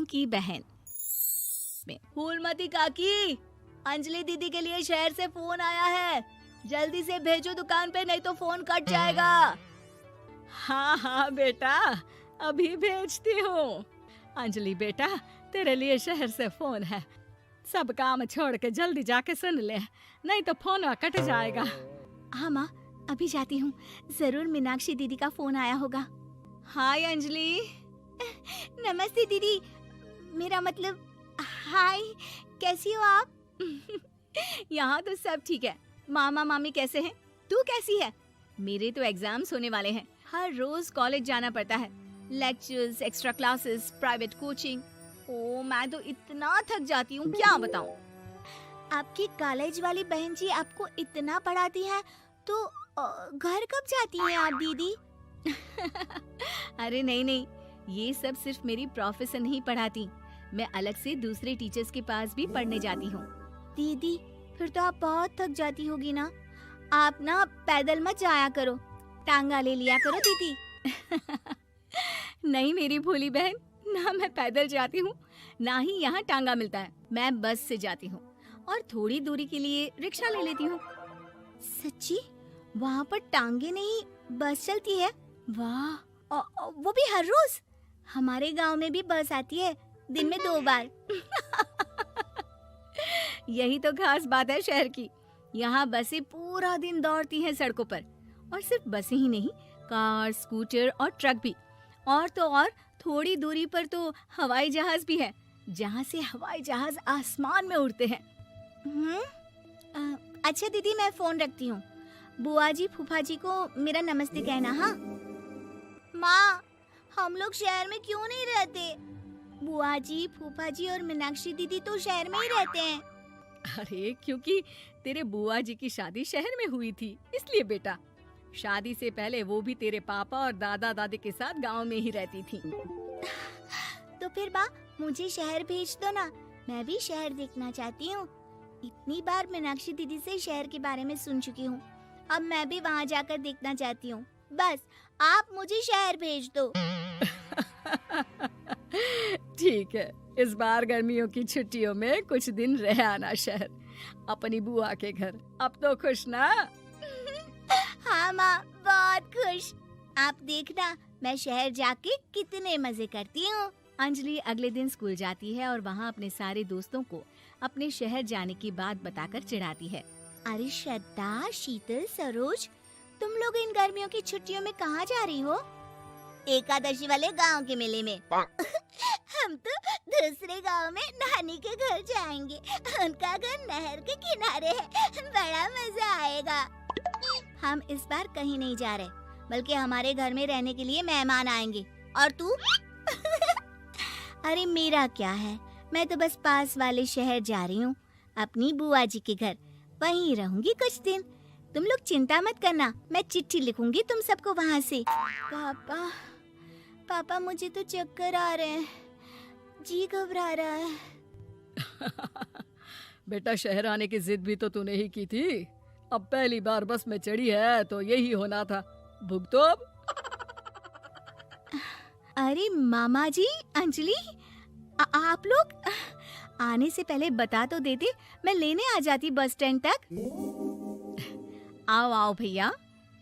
की बहन में। फूलमती काकी, अंजलि दीदी के लिए शहर से फोन आया है, जल्दी से भेजो दुकान पे, नहीं तो फोन कट जाएगा। हाँ हाँ बेटा, अभी भेजती हूँ। अंजलि बेटा, तेरे लिए शहर से फोन है, सब काम छोड़ के जल्दी जाके सुन ले, नहीं तो फोन कट जाएगा। हाँ माँ, अभी जाती हूँ, जरूर मीनाक्षी दीदी का फोन आया होगा। हाय अंजलि। नमस्ते दीदी, मेरा मतलब हाय, कैसी हो आप? यहाँ तो सब ठीक है। मामा मामी कैसे हैं? तू कैसी है? मेरे तो एग्जाम्स होने वाले हैं, हर रोज कॉलेज जाना पड़ता है, lectures, extra classes, private coaching. ओ मैं तो इतना थक जाती हूँ, क्या बताऊँ। आपकी कॉलेज वाली बहन जी आपको इतना पढ़ाती है, तो घर कब जाती हैं आप दीदी? अरे नहीं नहीं, ये सब सिर्फ मेरी प्रोफेसर नहीं पढ़ाती, मैं अलग से दूसरे टीचर्स के पास भी पढ़ने जाती हूँ। दीदी फिर तो आप बहुत थक जाती होगी ना, आप ना पैदल मत जाया करो, टांगा ले लिया करो दीदी। नहीं मेरी भोली बहन, ना मैं पैदल जाती हूँ, ना ही यहाँ टांगा मिलता है, मैं बस से जाती हूँ और थोड़ी दूरी के लिए रिक्शा ले लेती हूँ। सच्ची? वहाँ पर टांगे नहीं बस चलती है? वाह, वो भी हर रोज? हमारे गांव में भी बस आती है, दिन में 2 बार। यही तो खास बात है शहर की, यहाँ बसें पूरा दिन दौड़ती हैं सड़कों पर, और सिर्फ बसें ही नहीं, कार, स्कूटर और ट्रक भी, और तो और थोड़ी दूरी पर तो हवाई जहाज भी है, जहाँ से हवाई जहाज आसमान में उड़ते हैं। अच्छा दीदी, मैं फोन रखती हूँ, बुआ जी फूफा जी को मेरा नमस्ते कहना। हाँ माँ, हम लोग शहर में क्यों नहीं रहते? बुआ जी, फूफा जी और मीनाक्षी दीदी तो शहर में ही रहते हैं। अरे क्योंकि तेरे बुआ जी की शादी शहर में हुई थी, इसलिए बेटा। शादी से पहले वो भी तेरे पापा और दादा दादी के साथ गांव में ही रहती थी। तो फिर बा, मुझे शहर भेज दो ना, मैं भी शहर देखना चाहती हूँ। इतनी बार मीनाक्षी दीदी से शहर के बारे में सुन चुकी हूँ, अब मैं भी वहाँ जाकर देखना चाहती हूँ। बस आप मुझे शहर भेज दो। ठीक है, इस बार गर्मियों की छुट्टियों में कुछ दिन रह आना शहर, अपनी बुआ के घर। अब तो खुश ना? हाँ माँ, बहुत खुश। आप देखना मैं शहर जाके कितने मजे करती हूँ। अंजलि अगले दिन स्कूल जाती है और वहाँ अपने सारे दोस्तों को अपने शहर जाने की बात बताकर चिढ़ाती है। अरे श्रद्धा, शीतल, सरोज, तुम लोग इन गर्मियों की छुट्टियों में कहाँ जा रही हो? एकादशी वाले गांव के मेले में। हम तो दूसरे गांव में नानी के घर जाएंगे, उनका घर नहर के किनारे है, बड़ा मजा आएगा। हम इस बार कहीं नहीं जा रहे, बल्कि हमारे घर में रहने के लिए मेहमान आएंगे। और तू? अरे मेरा क्या है, मैं तो बस पास वाले शहर जा रही हूँ, अपनी बुआ जी के घर, वहीं रहूंगी कुछ दिन। तुम लोग चिंता मत करना, मैं चिट्ठी लिखूंगी तुम सबको वहाँ से। पापा मुझे तो चक्कर आ रहे हैं, जी घबरा रहा है। बेटा शहर आने की जिद भी तो तूने ही की थी, अब पहली बार बस में चढ़ी है तो यही होना था, भुगतो अब। अरे मामा जी, अंजलि, आप लोग आने से पहले बता तो देते, मैं लेने आ जाती बस स्टैंड तक। आओ आओ भैया,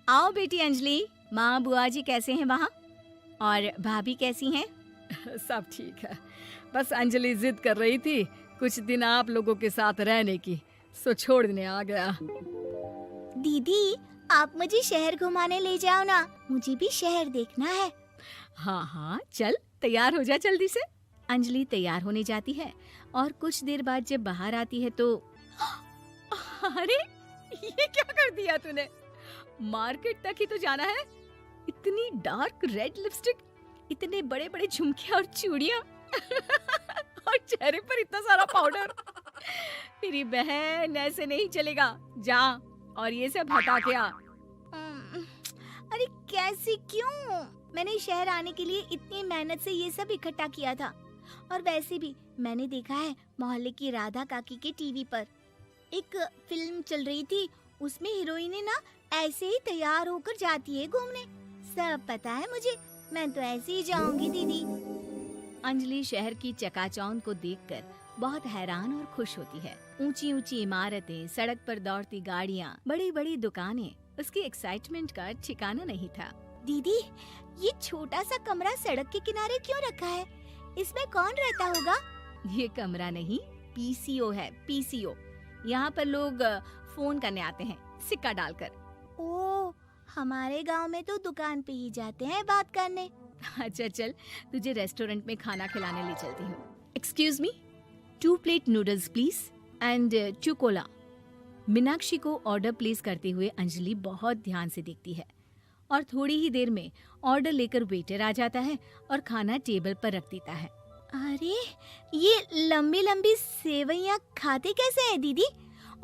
आओ बेटी अंजलि। माँ बुआ जी कैसे हैं वहाँ, और भाभी कैसी हैं? सब ठीक है, बस अंजलि जिद कर रही थी कुछ दिन आप लोगों के साथ रहने की, सो छोड़ने आ गया। दीदी आप मुझे शहर घुमाने ले जाओ ना, मुझे भी शहर देखना है। हाँ हाँ चल, तैयार हो जा जल्दी से। अंजलि तैयार होने जाती है और कुछ देर बाद जब बाहर आती है तो अरे ये क्या कर दिया तूने, मार्केट तक ही तो जाना है, इतनी डार्क रेड लिपस्टिक, इतने बड़े बड़े झुमके और चूड़ियां और चेहरे पर इतना सारा पाउडर। मेरी बहन ऐसे नहीं चलेगा, जा और ये सब हटा के आ। अरे कैसे, क्यों? मैंने शहर आने के लिए इतनी मेहनत से ये सब इकट्ठा किया था, और वैसे भी मैंने देखा है मोहल्ले की राधा काकी के टीवी पर एक फिल्म चल रही थी, उसमें हीरोइन ना ऐसे ही तैयार होकर जाती है घूमने। सब पता है मुझे, मैं तो ऐसे ही जाऊंगी दीदी। अंजलि शहर की चकाचौंध को देखकर बहुत हैरान और खुश होती है। ऊंची ऊंची इमारतें, सड़क पर दौड़ती गाड़ियाँ, बड़ी बड़ी दुकानें, उसकी एक्साइटमेंट का ठिकाना नहीं था। दीदी, ये छोटा सा कमरा सड़क के किनारे क्यों रखा है? इसमें कौन रहता होगा? ये कमरा नहीं, पीसीओ है, पीसीओ। यहाँ पर लोग फोन करने आते हैं, सिक्का डालकर। ओ, हमारे गांव में तो दुकान पे ही जाते हैं बात करने। अच्छा चल, तुझे रेस्टोरेंट में खाना खिलाने ले चलती हूँ। Excuse me, 2 plate noodles please and 2 Cola. Meenakshi को ऑर्डर प्लेस करते हुए अंजलि बहुत ध्यान से देखती है और थोड़ी ही देर में ऑर्डर लेकर वेटर आ जाता है और खाना टेबल पर रख देता है। अरे, ये लंबी लंबी सेवइयाँ खाते कैसे हैं दीदी?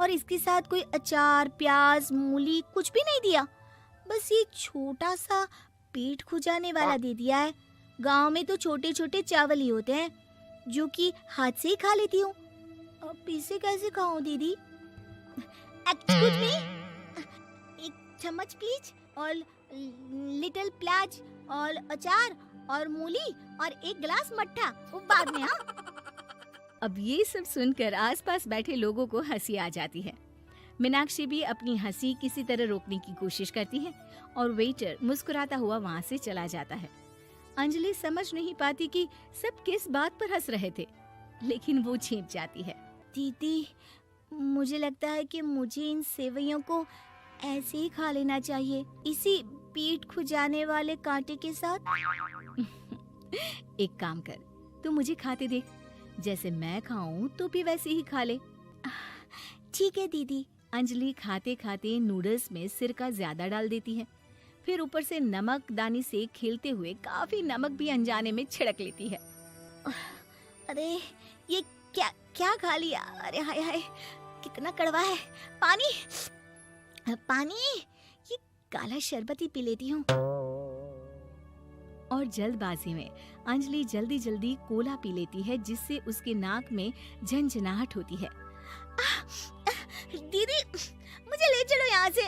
और इसके साथ कोई अचार, प्याज, मूली कुछ भी नहीं दिया, बस ये छोटा सा पेट खुजाने वाला दे दिया है। गांव में तो छोटे छोटे चावल ही होते हैं जो कि हाथ से ही खा लेती हूँ। अब इसे कैसे खाऊं दीदी? एक्सक्यूज मी, एक चम्मच प्लीज, और लिटिल प्याज और अचार और मूली और एक गिलास मट्ठा, वो बाद में। हाँ। अब ये सब सुनकर आसपास बैठे लोगों को हंसी आ जाती है। मीनाक्षी भी अपनी हंसी किसी तरह रोकने की कोशिश करती है और वेटर मुस्कुराता हुआ वहाँ से चला जाता है। अंजलि समझ नहीं पाती कि सब किस बात पर हंस रहे थे, लेकिन वो छिप जाती है। दीदी, मुझे लगता है कि मुझे इन सेवइयों को ऐसे ही खा लेना चाहिए, इसी पेट खुजाने वाले कांटे के साथ। एक काम कर, तू मुझे खाते देख, जैसे मैं खाऊं तो भी वैसे ही खा ले। ठीक है दीदी। अंजलि खाते खाते नूडल्स में सिरका ज्यादा डाल देती है, फिर ऊपर से नमक दानी से खेलते हुए काफी नमक भी अनजाने में छिड़क लेती है। अरे, ये क्या क्या खा लिया? अरे हाय हाय, कितना कड़वा है। पानी पानी, ये काला शरबत ही पी लेती हूँ। और जल्दबाजी में अंजलि जल्दी जल्दी कोला पी लेती है, जिससे उसके नाक में झंझनाहट होती है। दीदी, मुझे ले चलो यहाँ से,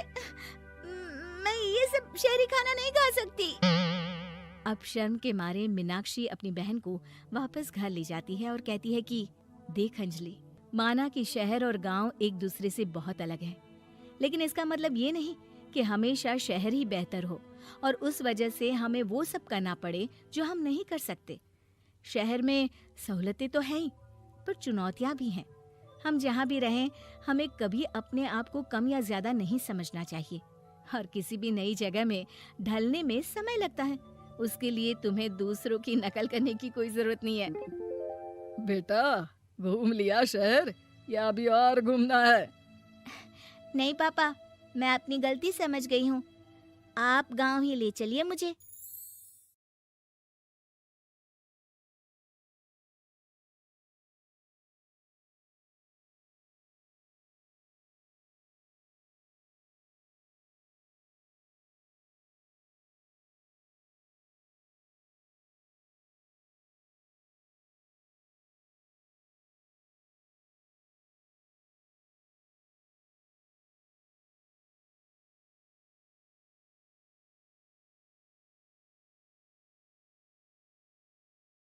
मैं ये सब शहरी खाना नहीं खा सकती। अब शर्म के मारे मीनाक्षी अपनी बहन को वापस घर ले जाती है और कहती है कि देख अंजलि, माना कि शहर और गांव एक दूसरे से बहुत अलग है, लेकिन इसका मतलब ये नहीं कि हमेशा शहर ही बेहतर हो और उस वजह से हमें वो सब करना पड़े जो हम नहीं कर सकते। शहर में सहूलतें तो हैं ही, पर चुनौतियां भी हैं। हम जहाँ भी रहें, हमें कभी अपने आप को कम या ज्यादा नहीं समझना चाहिए। और किसी भी नई जगह में ढलने में समय लगता है, उसके लिए तुम्हें दूसरों की नकल करने की कोई जरूरत नहीं है। बेटा, घूम लिया शहर या अभी और घूमना है? नहीं पापा, मैं अपनी गलती समझ गई हूँ, आप गांव ही ले चलिए मुझे।